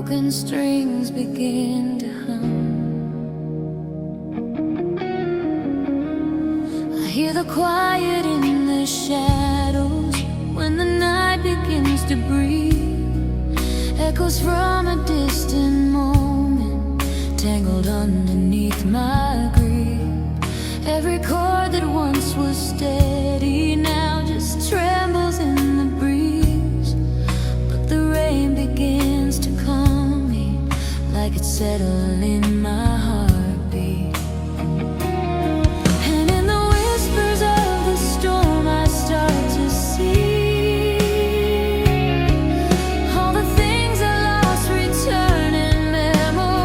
broken strings begin to hum. I hear the quiet in the shadows when the night begins to breathe. Echoes from a distant moment tangled underneath my grief. Every chord that once was steady now just trembles in the breeze. But the rain begins to calm me, like it's settling in my heartbeat. And in the whispers of the storm I start to see all the things I lost return in memories.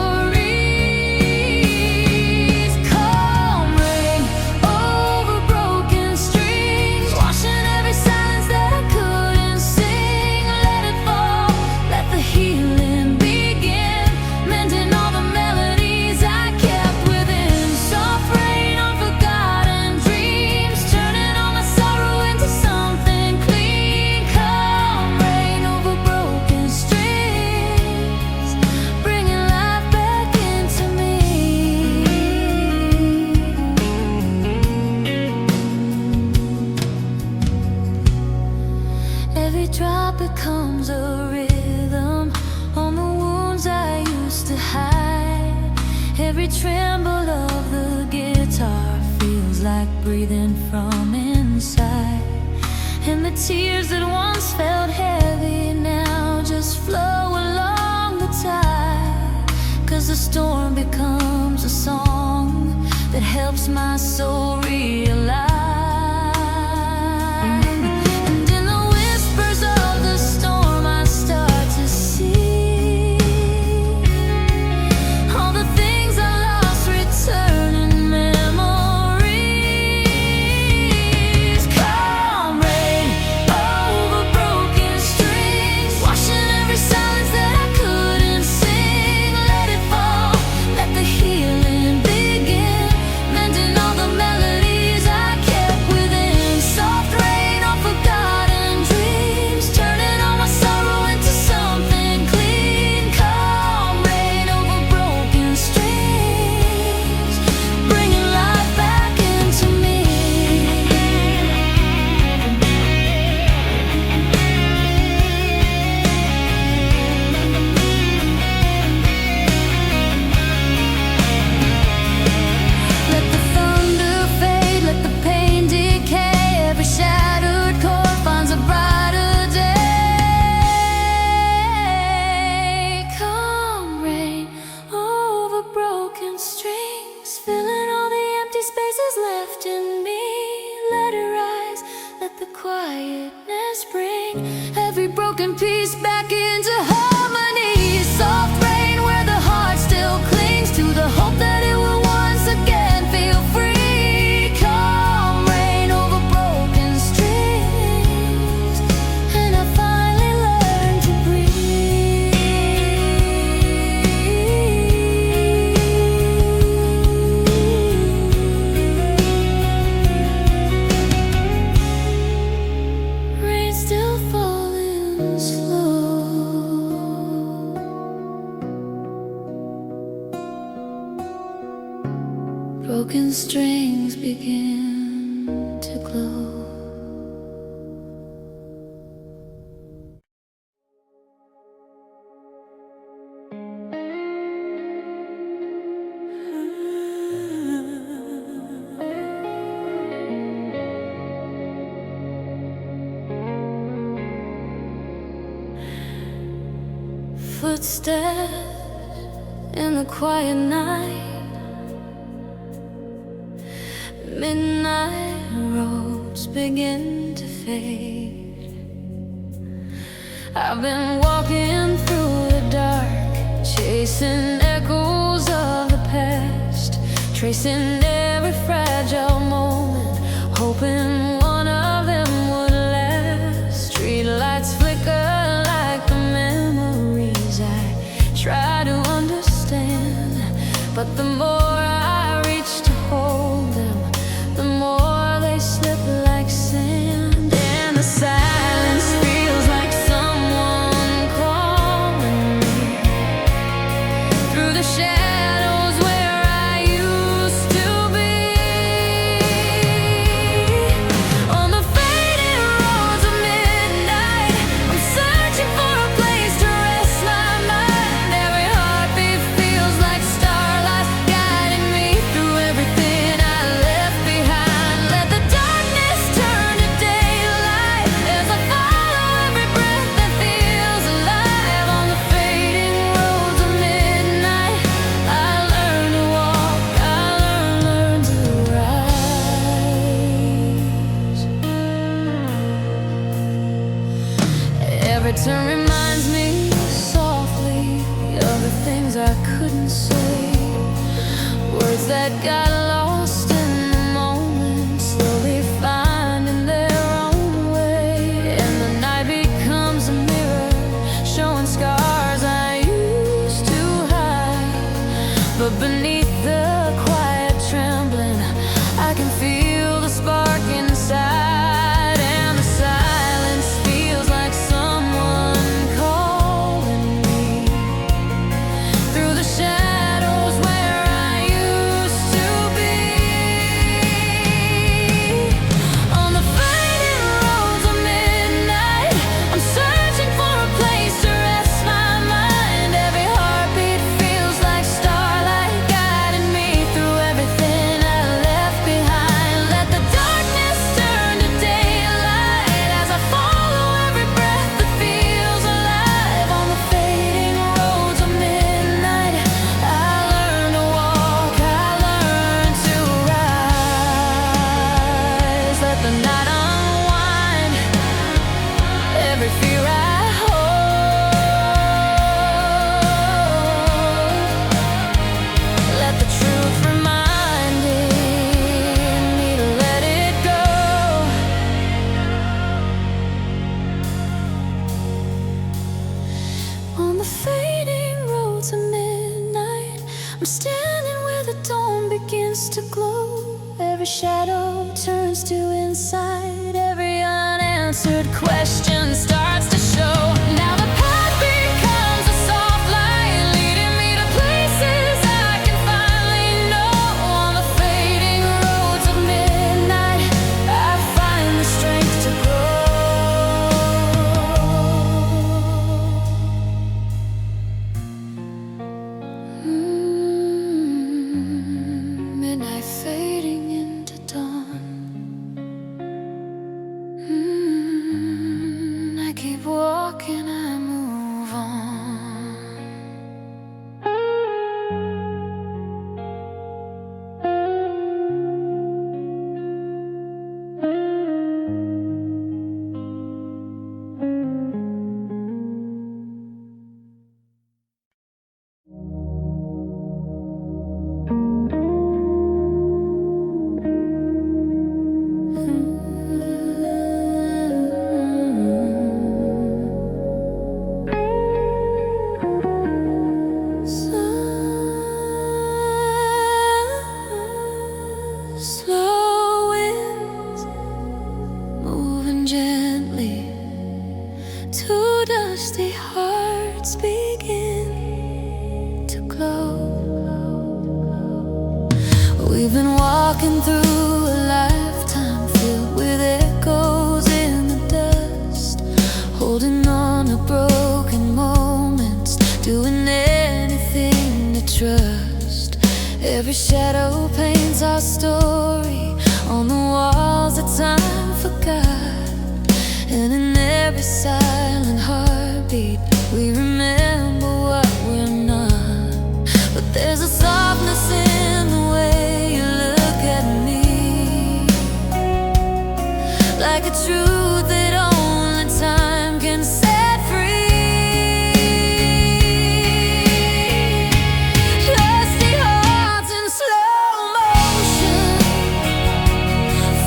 Calm rain over broken strings, washing every silence that I couldn't sing. Let it fall, let the healing begin, mending all the melodies I kept within. Soft rain on forgotten dreams, turning all my sorrow into something clean. Calm rain over broken strings, bringing life back into me. Every drop becomes a rhythm on the wounds I used to hide. Every tremble of the guitar feels like breathing from inside. And the tears that once felt heavy now just flow along the tide. 'Cause the storm becomes a song that helps my soul realize. And in the whispers of the storm I start to see all the things I lost return in memories. Calm rain over broken strings, washing every silence that I couldn't sing. Let it fall, let the healing begin, mending all the melodies I kept within. Soft rain on forgotten dreams, turning all my sorrow into something clean. Calm rain over broken strings, bringing life back into me. Let the thunder fade, let the pain decay. Every shattered chord finds a brighter day. Calm rain over broken strings, filling all the empty spaces left in me. Let it rise, let the quietness bring every broken piece back into harmony. Soft rain where the heart still clings to the hope that it will once again feel free. Calm rain over broken strings, and I finally learned to breathe. Rain still falling slow, broken strings begin to glow. Footsteps in the quiet night, midnight roads begin to fade. I've been walking through the dark, chasing echoes of the past, tracing every fragile moment, hoping one of them would last. Streetlights flicker like the memories I try to understand, but the more I reach to hold them, the more they slip like sand. And the silence feels like someone calling me. reminds me softly of the things I couldn't say, words that got lost in the moment, slowly finding their own way. And the night becomes a mirror, showing scars I used to hide. But beneath the quiet trembling, I can feel the spark inside, and the silence feels like someone calling me through the shadows where I used to be. On the fading roads of midnight, I'm searching for a place to rest my mind. Every heartbeat feels like starlight guiding me through everything I left behind. Let the darkness turn to daylight as I follow every breath that feels alive. On the fading roads of midnight, I learn to walk, I learn to rise. Let the night unwind every fear I hold. Let the truth remind me to let it go. On the fading roads of midnight, I'm standing where the dawn begins to glow. Every shadow turns to insight, every unanswered question starts to show. Now the path becomes a soft light, leading me to places I can finally know. On the fading roads of midnight, I find the strength to midnight fading into dawn. I keep walking, I move on. Slow winds moving gently, two dusty hearts begin to glow. We've been walking through a lifetime filled with echoes in the dust, holding on to broken moments, doing anything to trust. Every shadow paints our story on the walls that time forgot, and in every silent heartbeat we remember what we're not. But there's a softness in the way you look at me, like a truth that only time can set free. Dusty hearts in slow motion,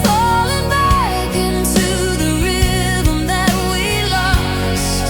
falling back into the rhythm that we lost.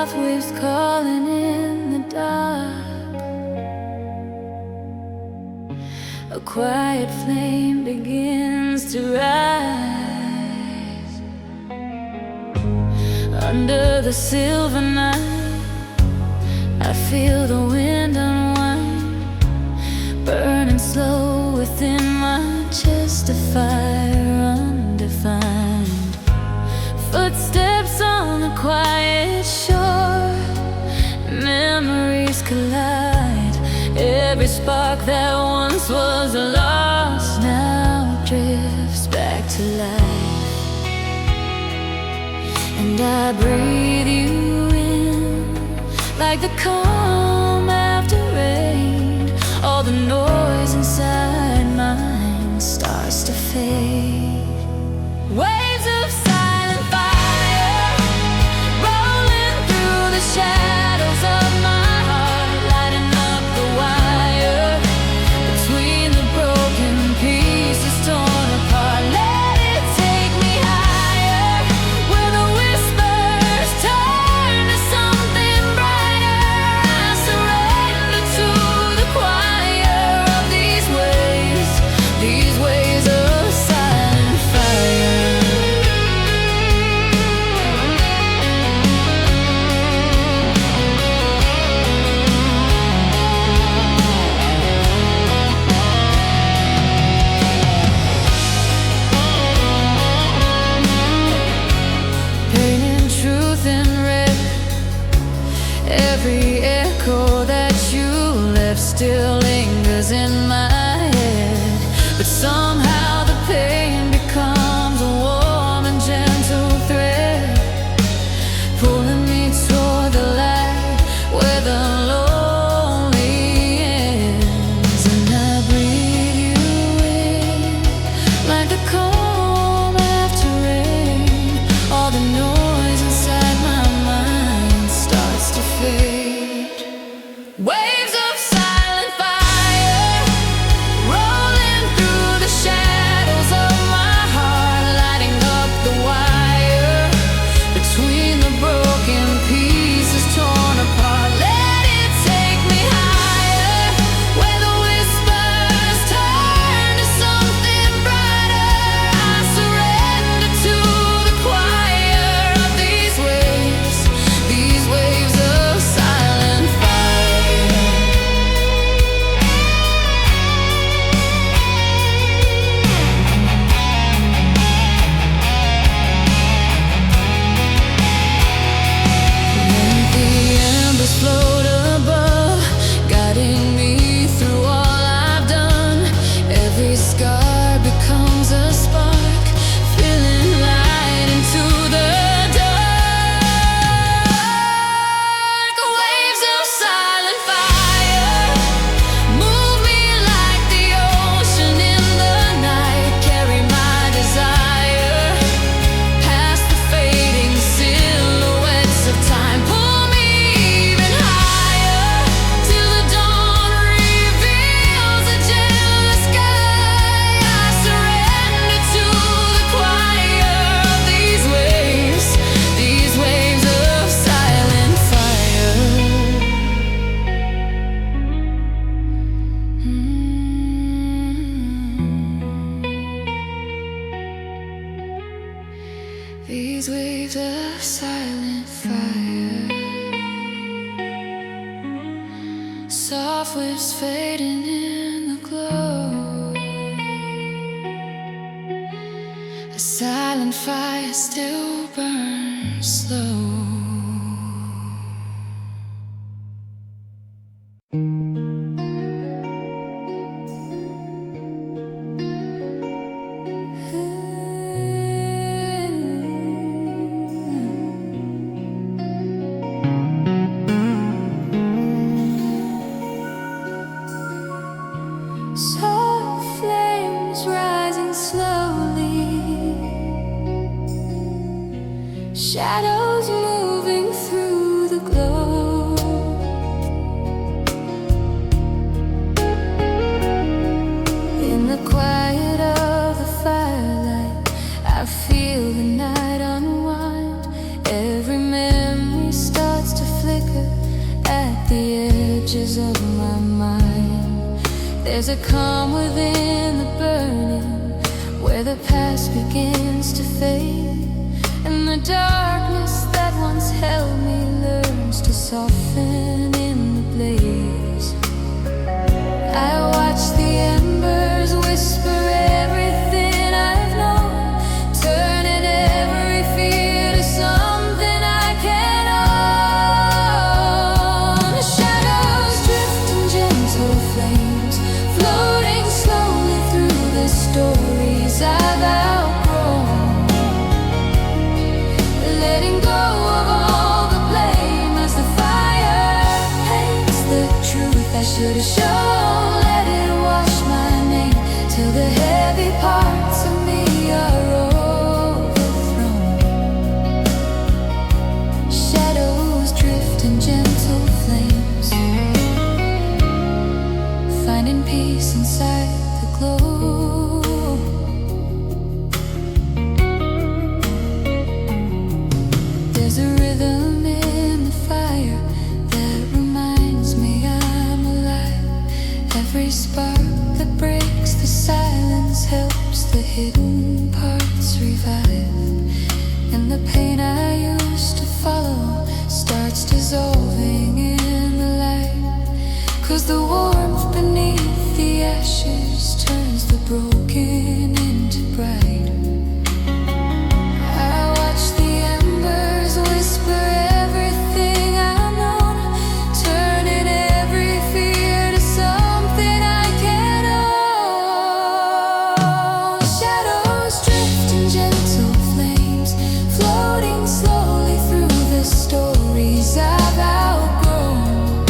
soft waves calling in the dark. A quiet flame begins to rise. Under the silver night, I feel the wind unwind, burning slow within my chest, a fire undefined. Footsteps on the quiet shore, memories collide. Every spark that once was lost now drifts back to life. And I breathe you in like the calm after rain. All the noise inside mine starts to fade. Waves of silent fire rolling through the shadows of my heart, lighting up the wire between the broken pieces torn apart. Let it take me higher, where the whispers turn to something brighter. I surrender to the choir of these waves of silent fire. Painting truth in red, every echo that you left still lingers in my head. But somehow the pain becomes a warm and gentle thread, pulling me toward the light where the lonely ends. And I breathe you in like the calm after rain. All the noise inside my mind starts to fade. Waves of silent fire rolling through the shadows of my heart, lighting up the wire between the broken pieces torn apart. Let it take me higher, where the whispers turn to something brighter. I surrender to the choir of these waves of silent fire. When the embers float above, guiding me through all I've done, every scar becomes a spark, filling light into the dark. Waves of silent fire move me like the ocean in the night, carry my desire past the fading silhouettes of time. Pull me even higher till the dawn reveals a jealous sky. I surrender to the choir of these waves of silent fire. These waves of silent fire, soft waves fading in the glow. A silent fire still burns slow. Soft flames rising slowly, shadows moving through the glow. In the quiet of the firelight, I feel the night unwind. Every memory starts to There's a calm within the burning, where the past begins to fade, and the darkness that once held me learns to soften in the blaze. I watch the embers whisper everything I've known, turning every fear to something I can own. Shadows drift in gentle flames, floating slowly through the stories I've outgrown, letting go of all the blame as the fire paints the truth I should have shown. Let it wash my name till the heavy parts of me are overthrown. Shadows drift in gentle flames, finding peace inside the glow. There's a rhythm in the fire that reminds me I'm alive. Every spark that breaks the silence helps the hidden parts revive, and the pain I used to follow starts dissolving in the light, 'cause the warmth beneath the ashes turns the broken into bright. I watch the embers whisper everything I've known, turning every fear to something I can own. Shadows drift in gentle flames, floating slowly through the stories I've outgrown,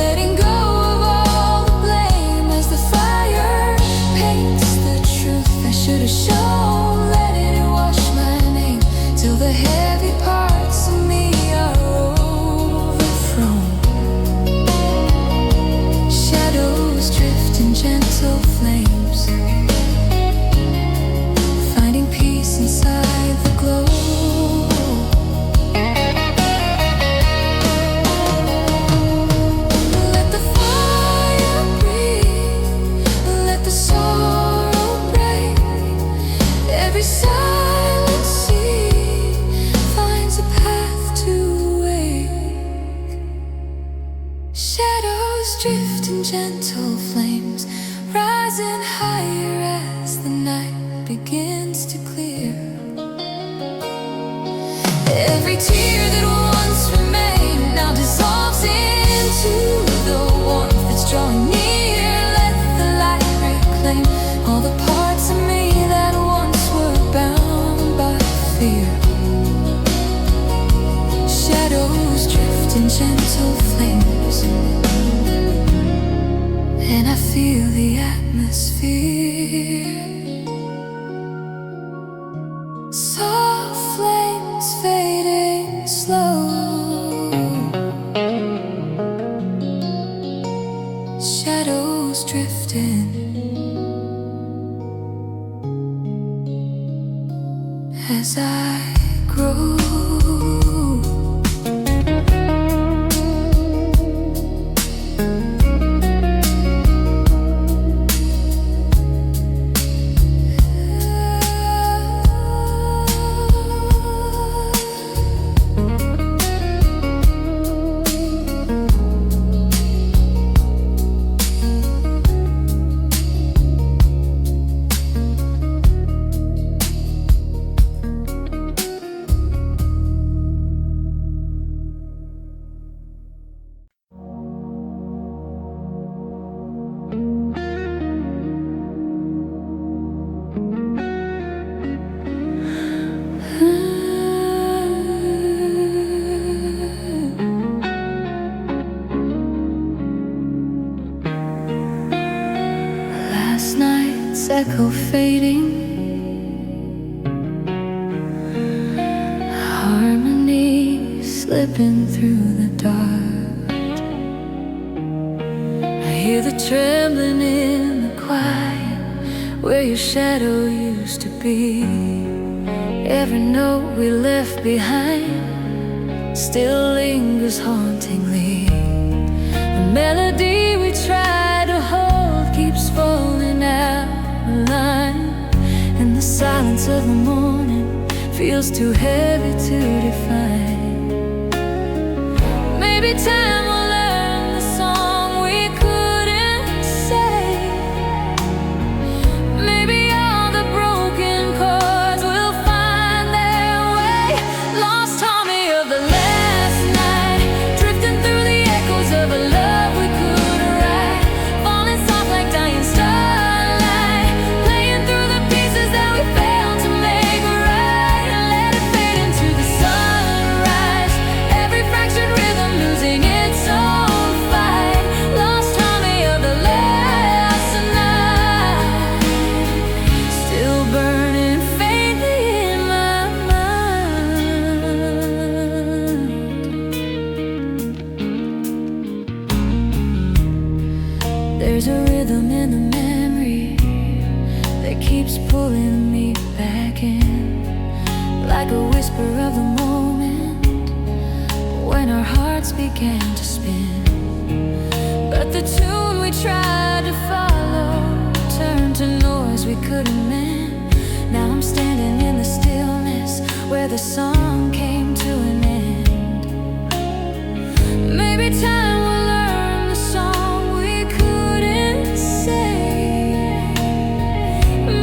letting go of all the blame as the fire paints the truth I should have shown. Let it wash my name till the heavy parts of me are overthrown. Shadows drift in gentle flames, finding peace inside the glow. Let the fire breathe, let the sorrow break. Every silent sea finds a path to wake. Shadows drift in gentle flames, rising higher as the night begins to clear. Every tear that once remained now dissolves into the warmth that's drawing near. Let the light reclaim all the parts of me that once were bound by fear. Shadows drift in gentle flames, and I feel the atmosphere. Soft flames fading slow, shadows drifting as I grow. Last night's echo fading, harmony slipping through the dark. I hear the trembling in the quiet, where your shadow used to be. Every note we left behind still lingers hauntingly. The melody we try to hold keeps falling out of line, and the silence of the morning feels too heavy to define. Maybe time will learn the song we couldn't say. Maybe all the broken chords will find their way. Lost harmony of the last night, drifting through the echoes of a love we couldn't write, falling soft like dying starlight, playing through the pieces that we failed to make right. Let it fade into the sunrise, every fractured rhythm losing its own fight. Lost harmony of the last night, still burning faintly in my mind. There's a rhythm in the memory that keeps pulling me back in, like a whisper of the moment when our hearts began to spin. But the tune we tried to follow turned to noise we couldn't mend. Now I'm standing in the stillness where the song came to an end. Maybe time will learn the song we couldn't say.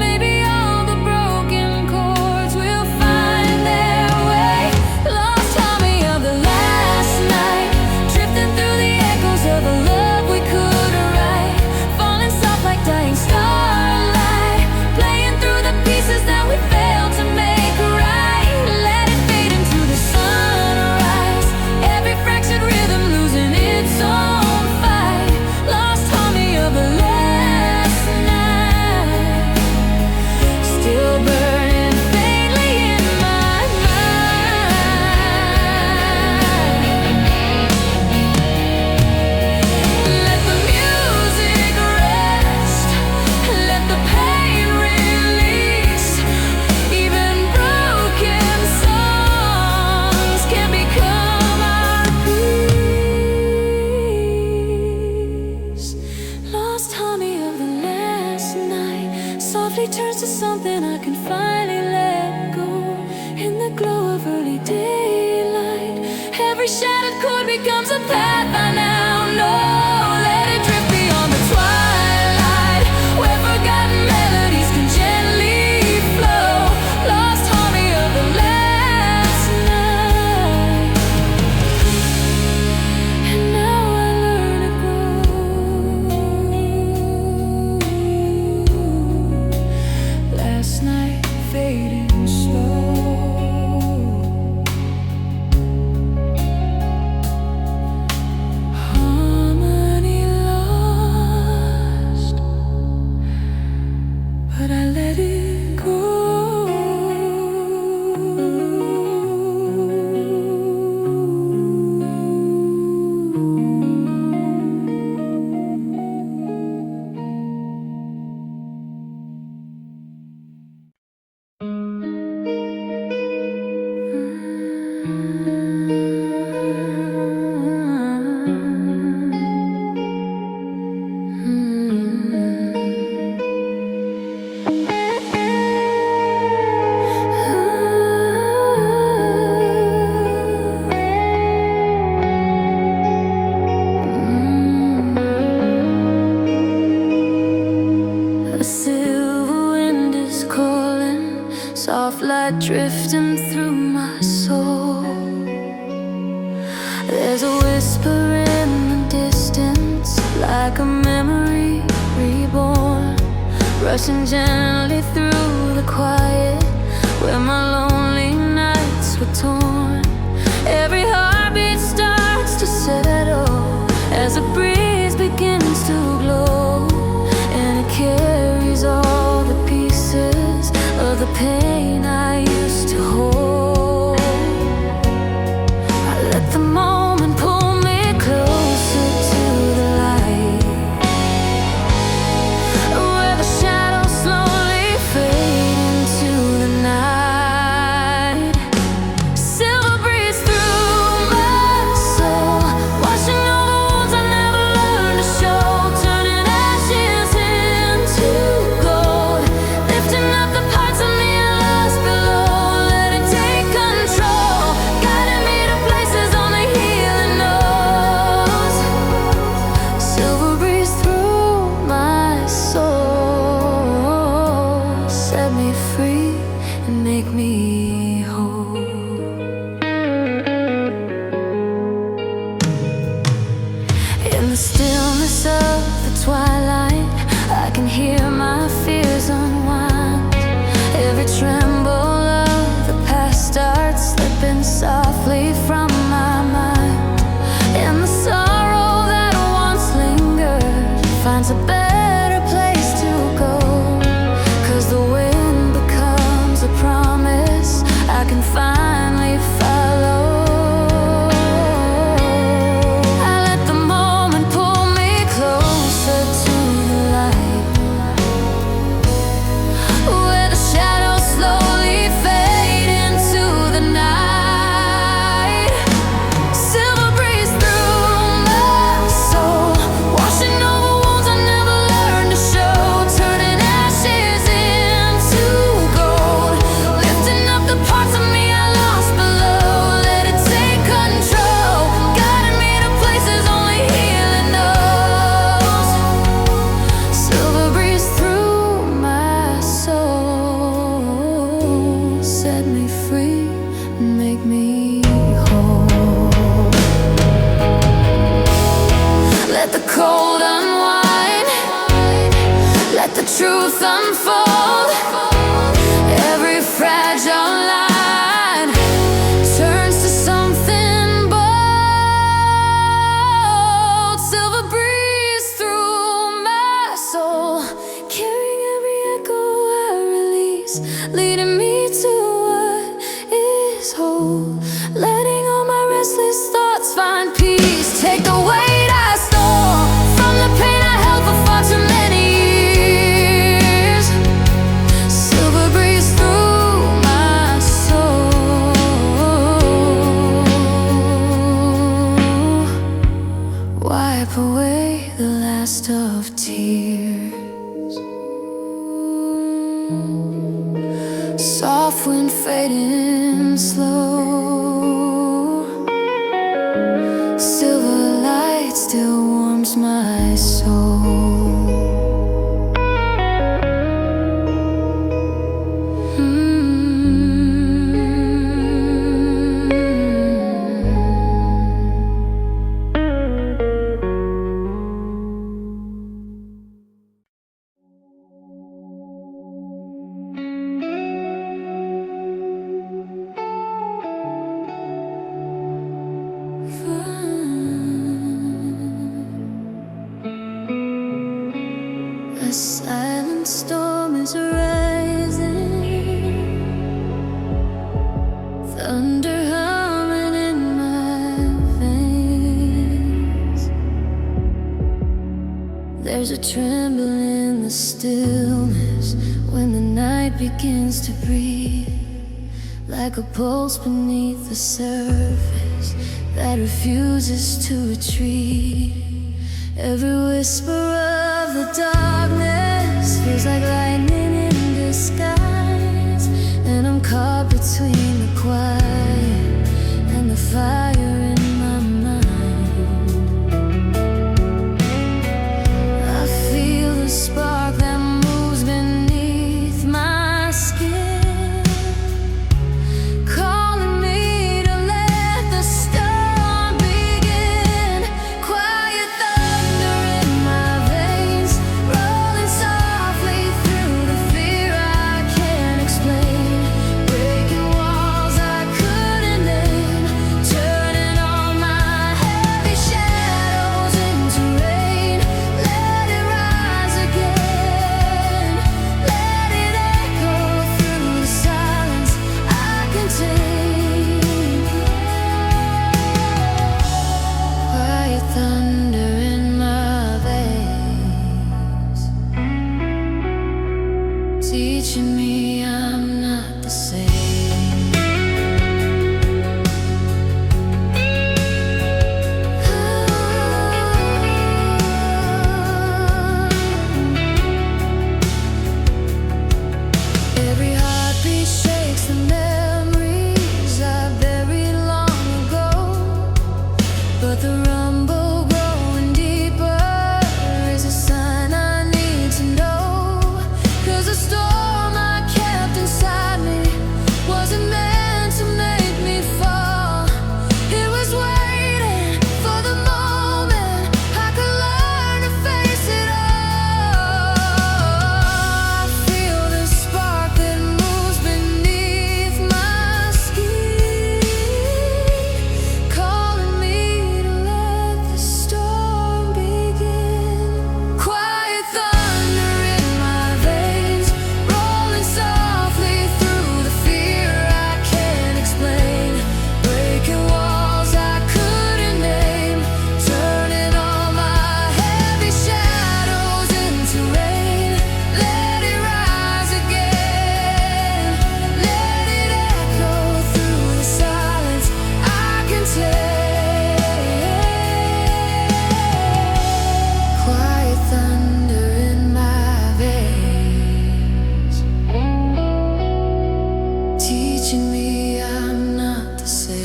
Maybe all the broken chords will find their way. Lost harmony of the last night, drifting through the echoes of a love we couldn't write, falling soft like dying starlight, playing through the pieces that we failed to make right. Let it fade into the sunrise, every fractured rhythm losing its own fight. Lost harmony of the last night, still burning faintly in my mind. Let the music rest, let the pain release. Even broken songs can become our peace. Lost harmony of the last night softly turns to something I can finally let go. In the glow of early daylight, every shattered chord becomes a path I now know. Let it drift beyond the twilight, where forgotten melodies can gently flow. Lost harmony of the last night, and now I learn to grow. Last night fading slow, harmony lost, but I let it go. A silver wind is calling, soft light drifting through my soul. There's a whisper in the distance, like a memory reborn, rushing gently through the quiet where my lonely nights were torn. Every heartbeat starts to settle as a breeze begins to blow, and it carries all the pieces of the pain I used to hold. I let the moment pull me closer to the light, where the shadows slowly fade into the night. Silver breeze through my soul, washing over wounds I never make me whole. In the stillness of the twilight, I can hear my fears unwind. Every tremble of the past starts slipping softly from my mind. And the sorrow that once lingered finds a better place to go. 'Cause the wind becomes a promise I can finally follow. I let the moment pull me closer to the light, where the shadows slowly fade into the night. Silver breeze through my soul, washing over wounds I never learned to show, turning ashes into gold, lifting up the parts of me I lost below. Let it take control, guiding me to places only healing knows. Silver breeze through my soul, set me free, make me whole. Let the cold unwind, let the truth unfold. Every fragile line turns to something bold. Silver breeze through my soul, carrying every echo I release, leading me to what is whole. Letting all my restless thoughts find peace. Take the weight I stole from the pain I held for far too many years. Silver breeze through my soul, wipe away the last of tears. Soft wind fading slow, silver light still warms my soul. A silent storm is rising, thunder humming in my veins. There's a tremble in the stillness when the night begins to breathe, like a pulse beneath the surface that refuses to retreat. Every whisper of the darkness feels like lightning in disguise, and I'm caught between the quiet and the fire in my mind. I feel the spark that moves beneath my skin, calling me to let the storm begin. Quiet thunder in my veins, rolling softly through the fear I teaching me I'm not the same.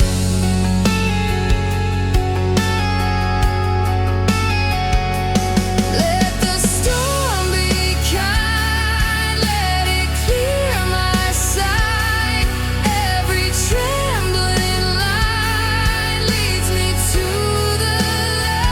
Let the storm be kind, let it clear my sight. Every trembling line leads me to the light.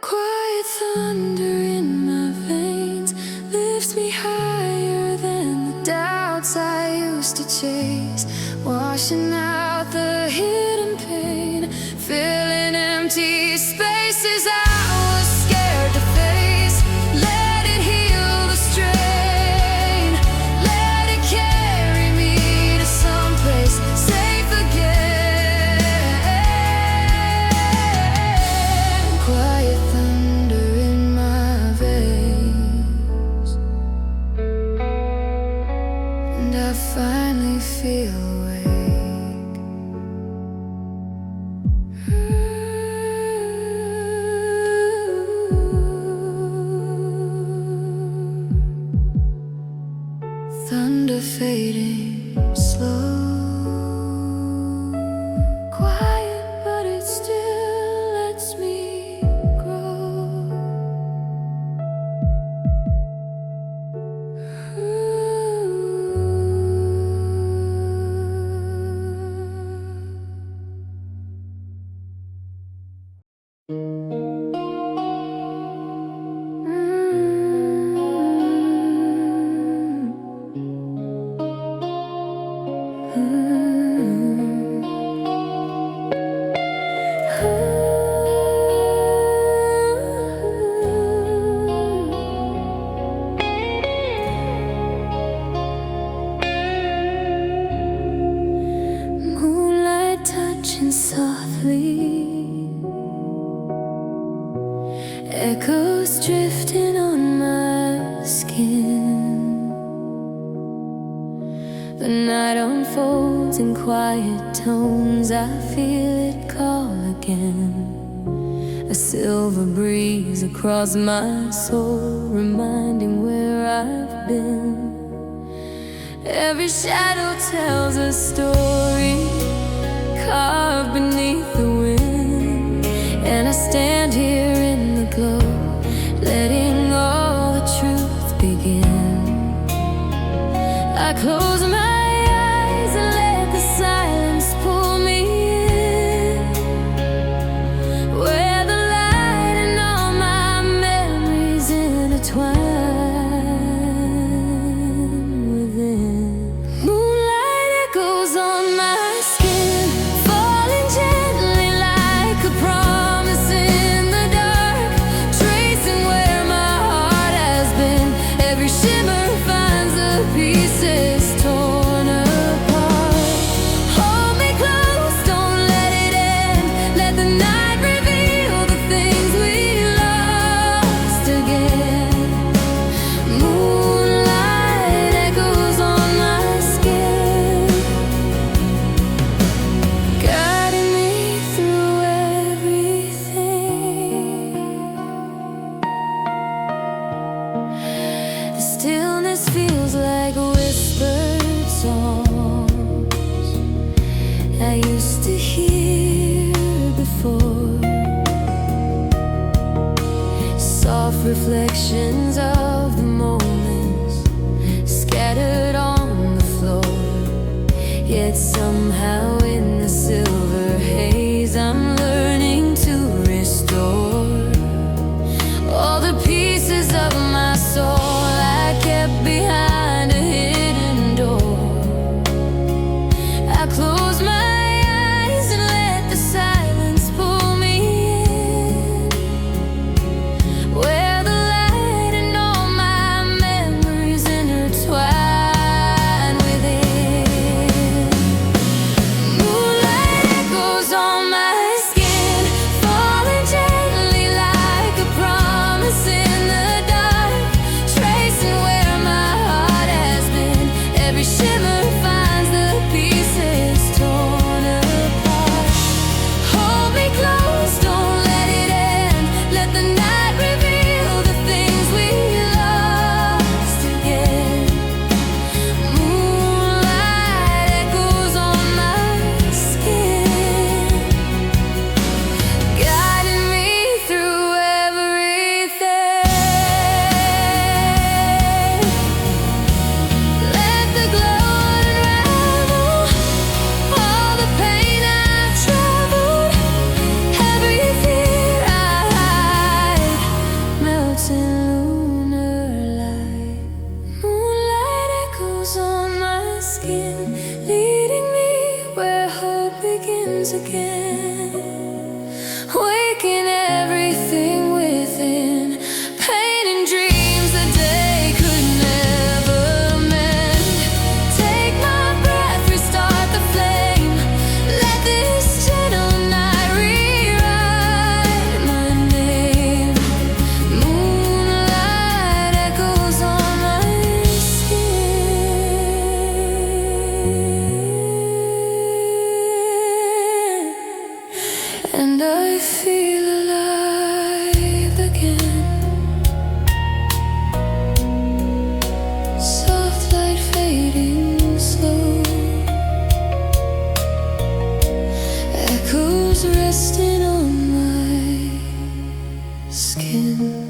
Quiet thunder in my veins lifts me higher than the doubts I used to chase, washing out the hidden pain, filling empty spaces I was scared to face. Let it heal the strain, let it carry me to someplace safe again. Quiet thunder in my veins, and I finally feel awake. Thunder fading slow, quiet but it still lets me grow. Moonlight touching softly, echoes drifting on my skin. The night unfolds in quiet tones, I feel it call again. A silver breeze across my soul, reminding where I've been. Every shadow tells a story, carved beneath the wind. And I stand here in the glow, letting all the truth begin. I close my eyes and let the silence pull me in, where the light and all my memories intertwine within. Moonlight echoes on my skin, falling gently like a promise in the dark, tracing where my heart has been. Every shimmer finds the pieces torn apart. Hold me close, don't let it end. Let the night reveal the things we lost again. Moonlight echoes on my skin, guiding me through everything. The stillness feels like whispered songs I used to hear before, soft reflections of the moments scattered on the floor. Yet somehow in the silver haze I'm learning to restore all the pieces of my soul I kept behind a hidden door. I close my eyes and let the silence pull me in, where the light and all my memories intertwine within. Moonlight echoes on my skin, falling gently like a promise in the dark. dancing lunar light. Moonlight echoes on my skin, leading me where hope begins again. Waking everything within, painting dreams the day could never mend. Take my breath, restart the flame. Let this gentle night rewrite my name. Moonlight echoes on my skin, and I feel alive again. Soft light fading slow, echoes resting on my skin.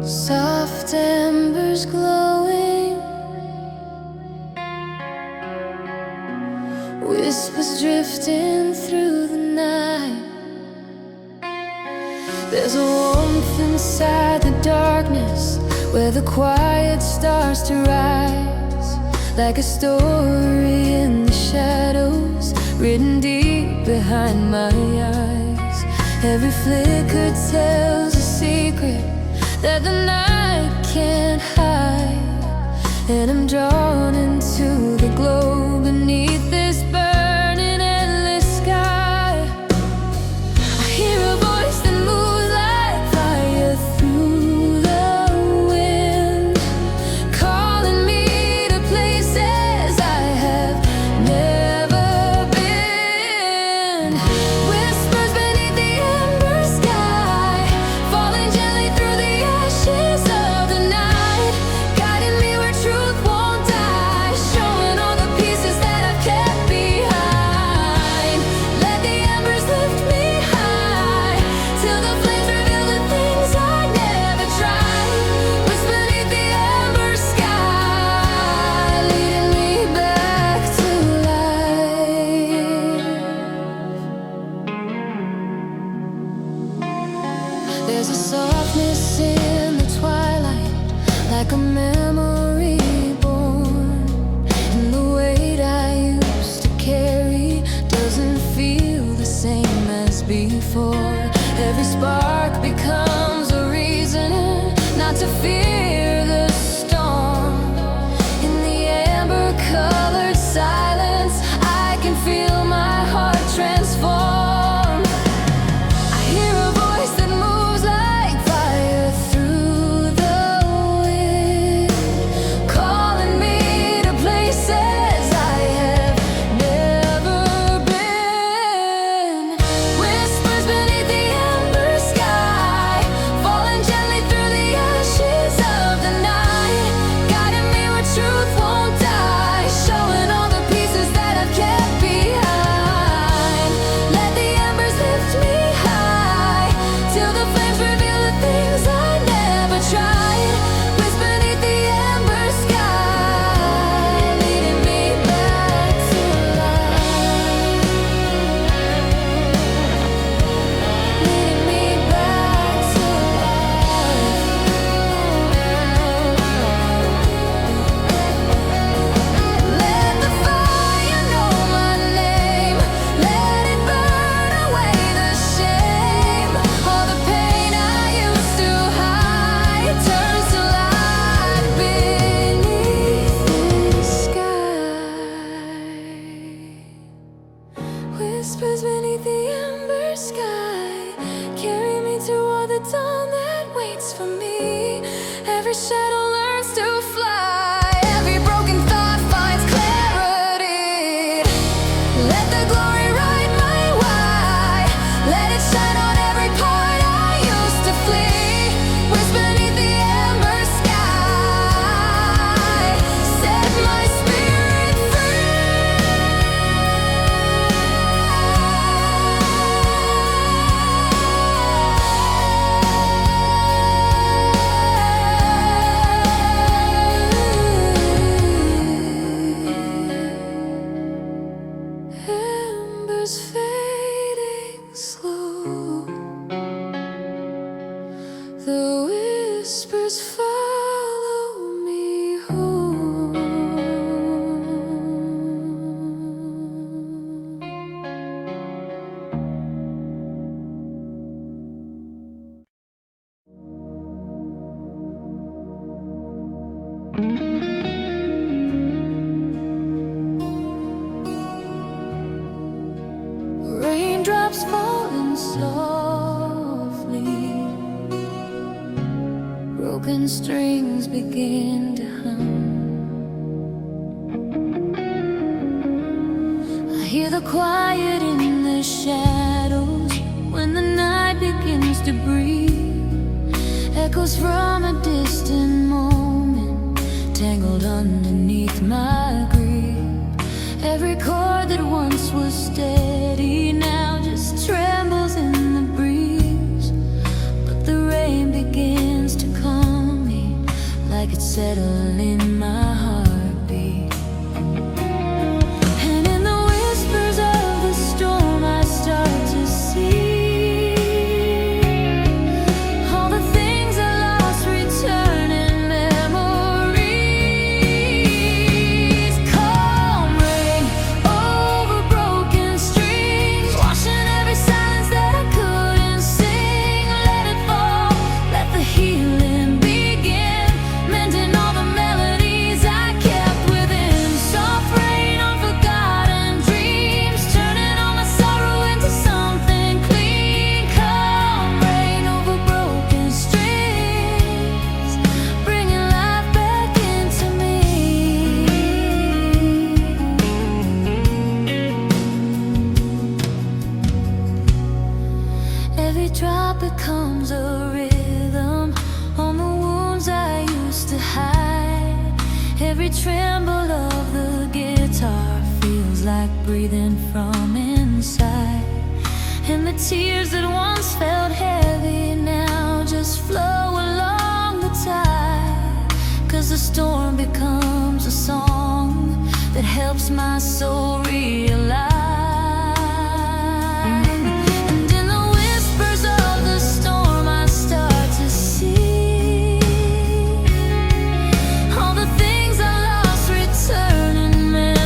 Soft embers glowing, whispers drifting through the night. There's a warmth inside the darkness where the quiet starts to rise, like a story in the shadows, written deep behind my eyes. Every flicker tells a secret that the night can't hide, and I'm drawn into the glow beneath this burning endless sky. I hear a voice that moves like fire through the wind, calling me to places I have never been. Whispers beneath the ember sky, falling gently through the ashes of the night, guiding me where truth won't die, showing all the pieces that I've kept behind. Let the embers lift me high, till the flames reveal the things I never tried. Whisper beneath the ember sky, leading me back to life. There's a softness in the twilight, like a memory born, and the weight I used to carry doesn't feel the same as before. Every spark becomes a reason not to fear the storm. In the amber-colored silence, I can feel my heart transform. I hear a voice that moves like fire through the wind, calling me to places I have never been. Whispers beneath the ember sky, falling gently through the ashes of the night, guiding me where truth won't die, showing all the pieces that I've kept behind. Let the embers lift me high, till the flames reveal the things I never tried. Whisper beneath the ember sky, leading me back to life, leading me back to life. Let the fire know my name, let it burn away the shame. All the pain I used to hide turns to light beneath this sky. Whispers beneath the ember sky, carry me toward the dawn that waits for me. Every shadow learns to fly, every broken thought finds clarity. Let the glory ride my way, let it shine on every part I used to flee. Whisper beneath the ember sky, set my spirit free. raindrops falling softly, broken strings begin to hum. I hear the quiet in the shadows when the night begins to breathe. Echoes from a distant moment, tangled underneath my grief. Every chord that once was steady now just trembles in the breeze. But the rain begins to calm me, like it's settling in my heartbeat. And in the whispers of the storm I start to see all the things I lost return in memories. Calm rain over broken strings, washing every silence that I couldn't sing. Let it fall, let the healing begin, mending all the melodies I kept within. Soft rain on forgotten dreams, turning all my sorrow into something clean. Calm rain over broken strings, bringing life back into me. Every drop becomes a rhythm on the wounds I used to hide. Every tremble of the guitar feels like breathing from inside. And the tears that once felt heavy now just flow along the tide. 'Cause the storm becomes a song that helps my soul realize. And in the whispers of the storm I start to see all the things I lost return in memories.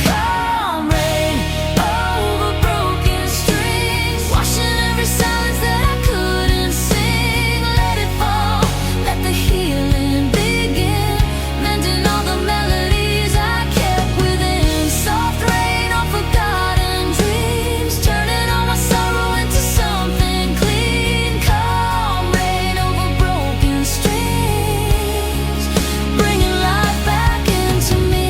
Calm rain over broken strings, washing every silence that I couldn't sing. Let it fall, let the healing begin, mending all the melodies I kept within. Soft rain on forgotten dreams, turning all my sorrow into something clean. Calm rain over broken strings, bringing life back into me.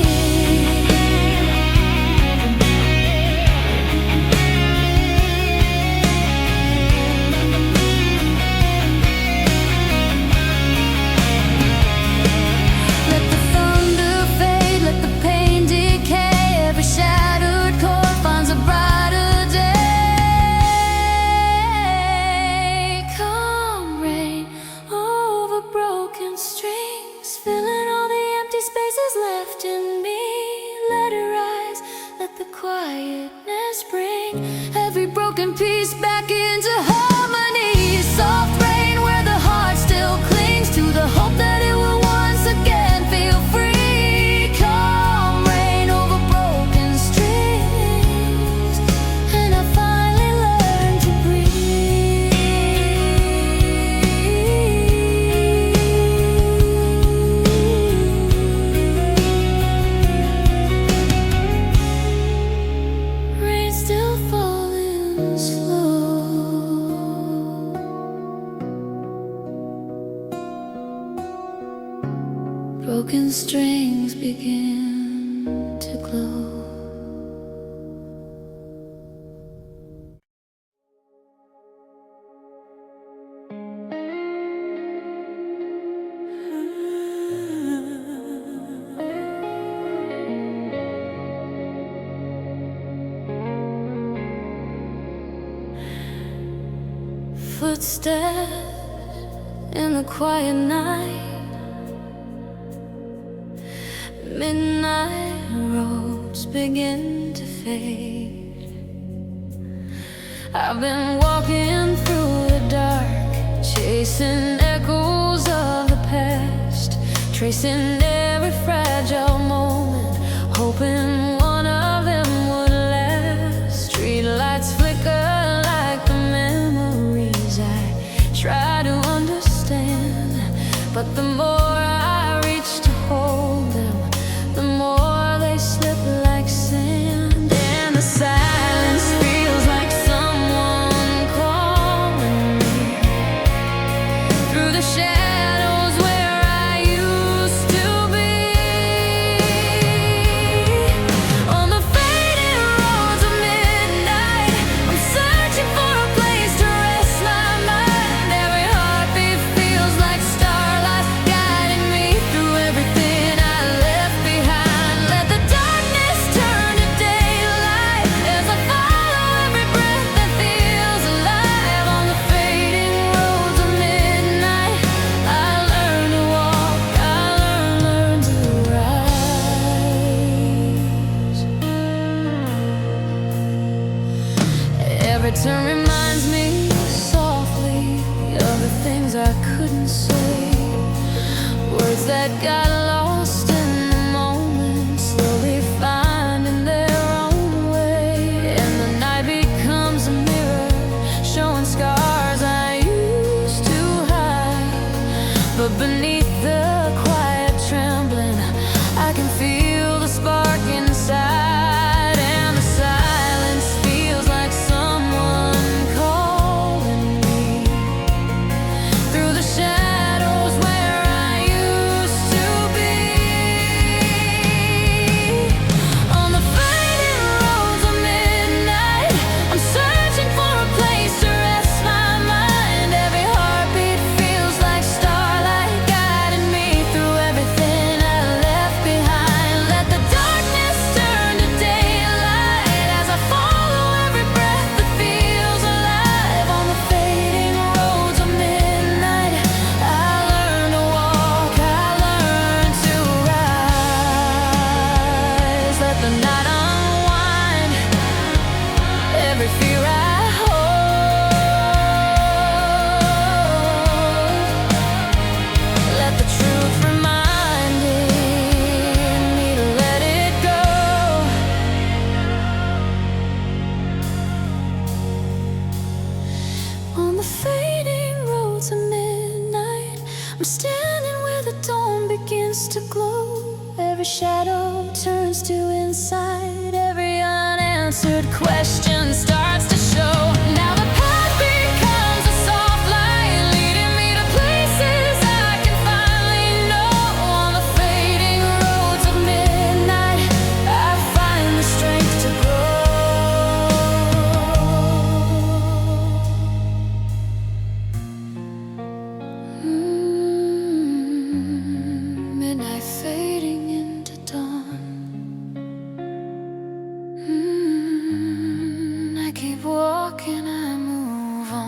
Let the thunder fade, let the pain decay. Every shattered chord finds a brighter day. Calm rain over broken strings, filling all the empty spaces left in me. Let it rise, let the quietness bring every broken piece back into harmony. Soft rain where the heart still clings to the hope that it will once again feel free. Calm rain over broken strings, and I finally learned to breathe. Rain still falling slow, broken strings begin to glow. Footsteps in the quiet night, midnight roads begin to fade. I've been walking through the dark, chasing echoes of the past, tracing every fragile moment, hoping one of them would last. Streetlights flicker like the memories I try to understand, but the more I reach to hold them, the more they slip like sand. Every turn reminds me softly of the things I couldn't say, words that got lost in the moment, slowly finding their own way. And the night becomes a mirror, showing scars I used to hide. But beneath the quiet trembling, I can feel the spark inside. And the silence feels like someone calling me through the shadows where I used to be. On the fading roads of midnight, I'm searching for a place to rest my mind. Every heartbeat feels like starlight guiding me through everything I left behind. Let the darkness turn to daylight as I follow every breath that feels alive. On the fading roads of midnight, I learn to walk, I learn to rise. Let the night unwind every fear I hold. Let the truth remind me to let it go. On the fading roads of midnight, I'm standing where the dawn begins to glow. Every shadow turns to insight, every unanswered question starts to show. Now the path becomes a soft light, leading me to places I can finally know. On the fading roads of midnight, I find the strength to grow. Midnight fading into dawn. I keep walking, I move on.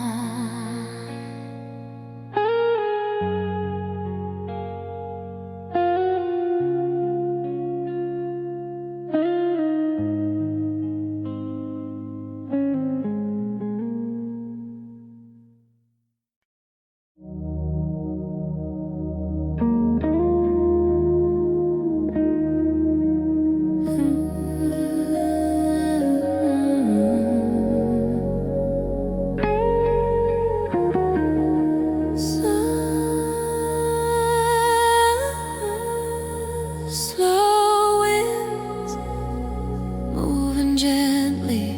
Slow winds moving gently,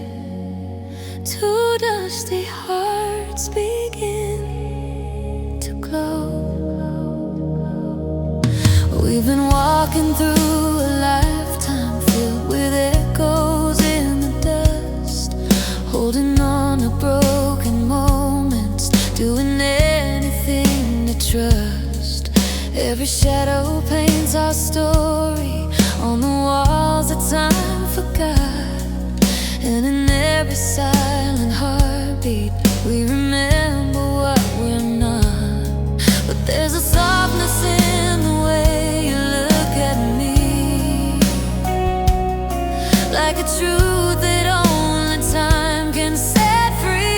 two dusty hearts begin to glow. We've been walking through a lifetime filled with echoes in the dust, holding on to broken moments, doing anything to trust. Every shadow paints our story on the walls that time forgot, and in every silent heartbeat we remember what we're not. But there's a softness in the way you look at me, like a truth that only time can set free.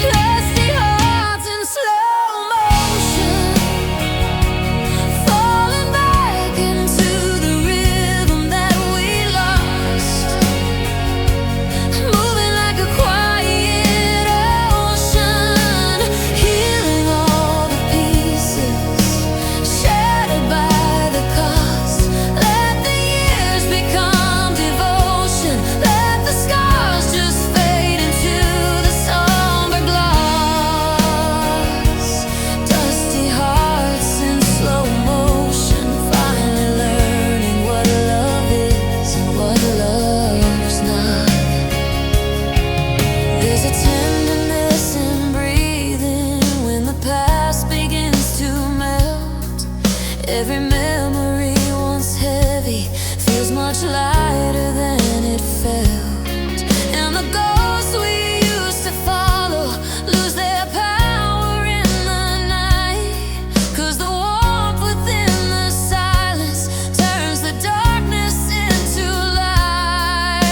Dusty hearts in slow motion, falling back into the rhythm that we lost, moving like a quiet ocean, healing all the pieces shattered by the cost. Let the years become devotion, let the scars just fade into the somber gloss. Dusty hearts in slow motion, finally learning what love is and what love's not. There's a tenderness in breathing when the past begins to melt. Every memory once heavy feels much lighter than it felt, and the ghosts we used to follow lose their power in the night. 'Cause the warmth within the silence turns the darkness into light.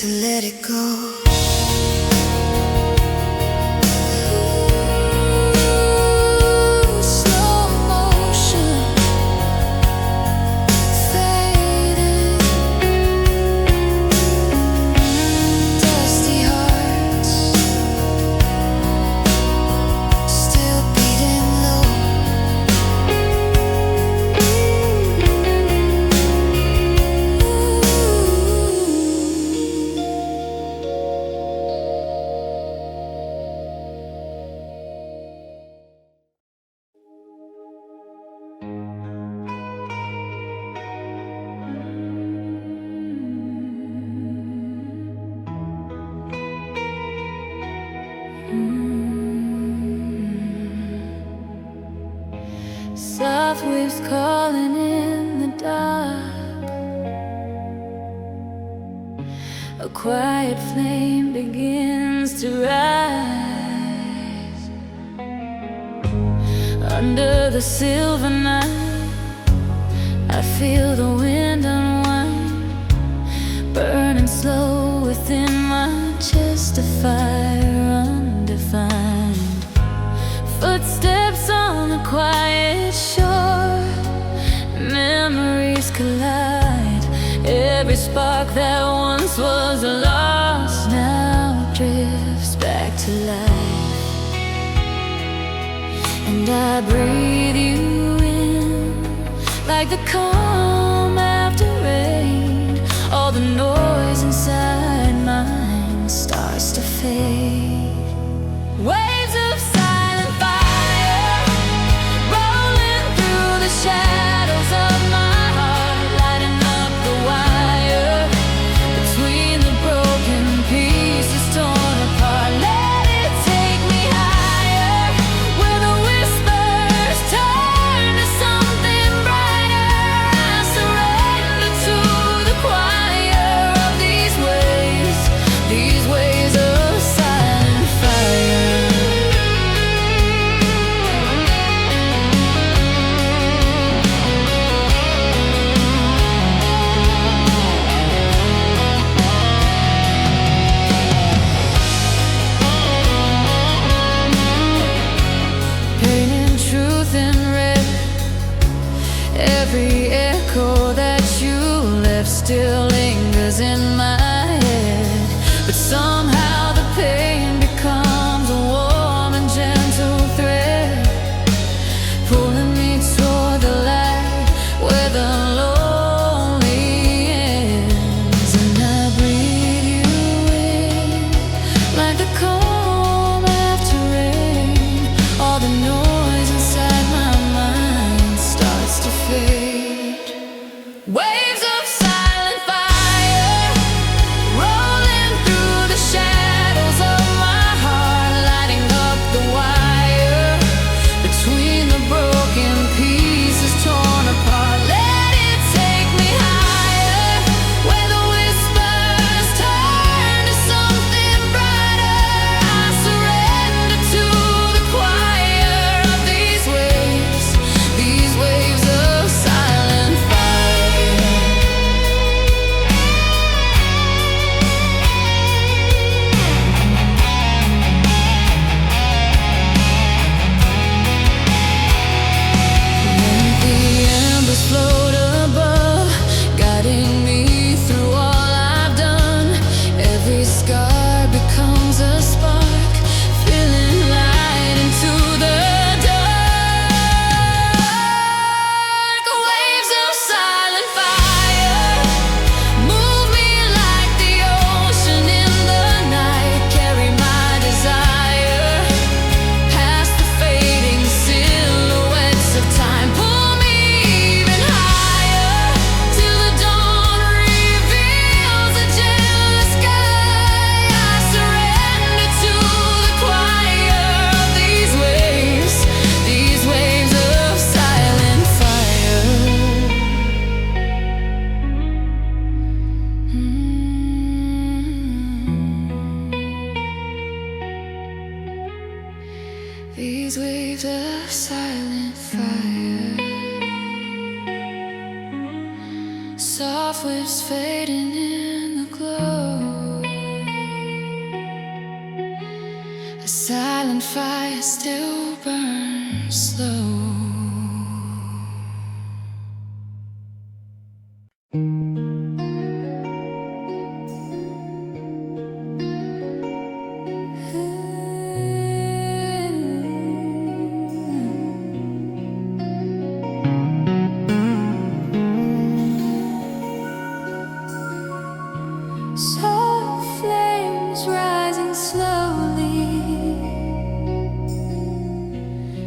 to let it go. Soft waves calling in the dark. A quiet flame begins to rise. Under the silver night, I feel the wind unwind, burning slow within my chest, a fire undefined. Footsteps on the quiet shore, memories collide. Every spark that once was lost now drifts back to life. And I breathe you in like the calm after rain. All the noise inside mine starts to fade. Waves of silent fire rolling through the shadows of my heart, lighting up the wire between the broken pieces torn apart. Let it take me higher, where the whispers turn to something brighter. I surrender to the choir of these waves of silent fire. Painting truth in red, every echo that you left still lingers in my head. But somehow the pain becomes a warm and gentle thread, pulling me toward the light where the lonely ends. And I breathe you in like the calm after rain. All the noise inside my mind starts to fade. Waves of silent fire rolling through the shadows of my heart, lighting up the wire between the broken pieces torn apart. Let it take me higher, where the whispers turn to something brighter. I surrender to the choir of these waves of silent fire. Let the embers float above, guiding me through all I've done. Every scar becomes a spark, filling light into the dark. Waves of silent fire move me like the ocean in the night. Carry my desire past the fading silhouettes of time. Pull me even higher till the dawn reveals a jealous sky. I surrender to the choir of these waves of silent fire. These waves of silent fire, soft waves fading in the glow. A silent fire still burns slow. Soft flames rising slowly,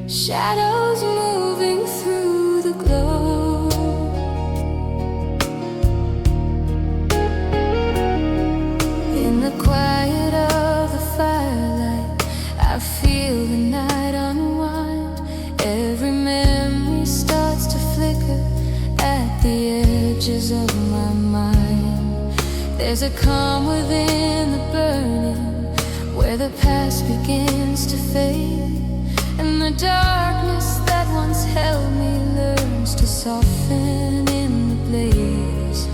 shadows moving through the glow. In the quiet of the firelight, I feel the night unwind. Every memory starts to flicker at the edges of my mind. There's a calm within the burning, where the past begins to fade, and the darkness that once held me learns to soften in the blaze.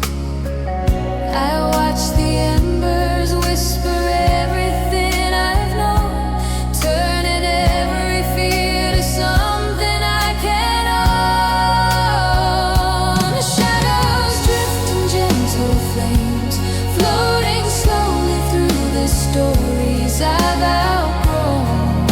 I watch the embers whisper everything I've known, turning every fear to something I can own. Shadows drift in gentle flames, floating slowly through the stories I've outgrown,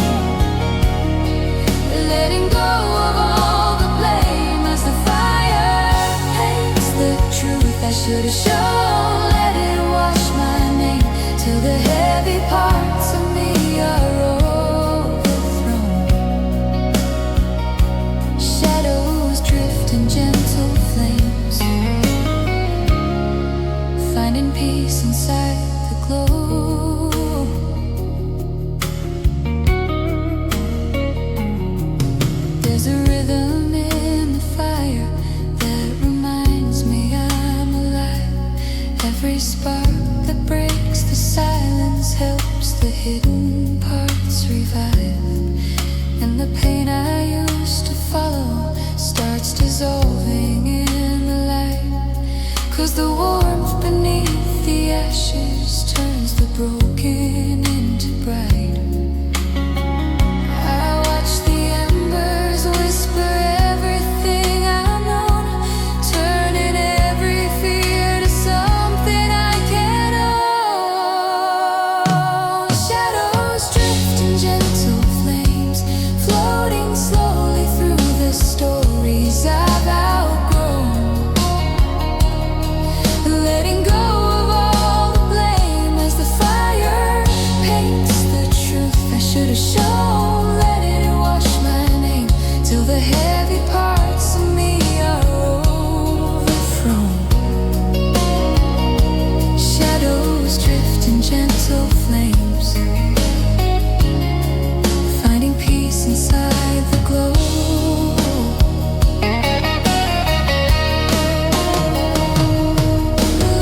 letting go of all the blame as the fire paints the truth I should have shown. Let it wash my name till the heavy parts of me are overthrown. Shadows drift in gentle flames, finding peace inside the glow. There's a rhythm in the fire that reminds me I'm alive. Every spark that breaks the silence helps the hidden parts revive. And the pain I used to follow starts dissolving in the light, 'cause the warmth beneath the ashes turns the broken into bright. I watch the embers whisper everything I've known, turning every fear to something I can own. Shadows drift in gentle flames, floating slowly through the stories I've outgrown, letting go of all the blame as the fire paints the truth I should have shown. Let it wash my name till the heavy parts of me are overthrown. Shadows drift in gentle flames, finding peace inside the glow.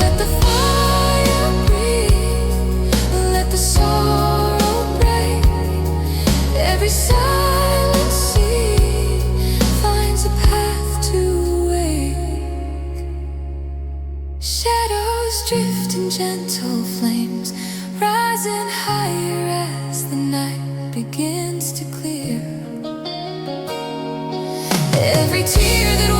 Let the fire breathe, let the sorrow break. Every silent sea finds a path to wake. Shadows drift in gentle flames, rising higher as the night begins to clear. Every tear that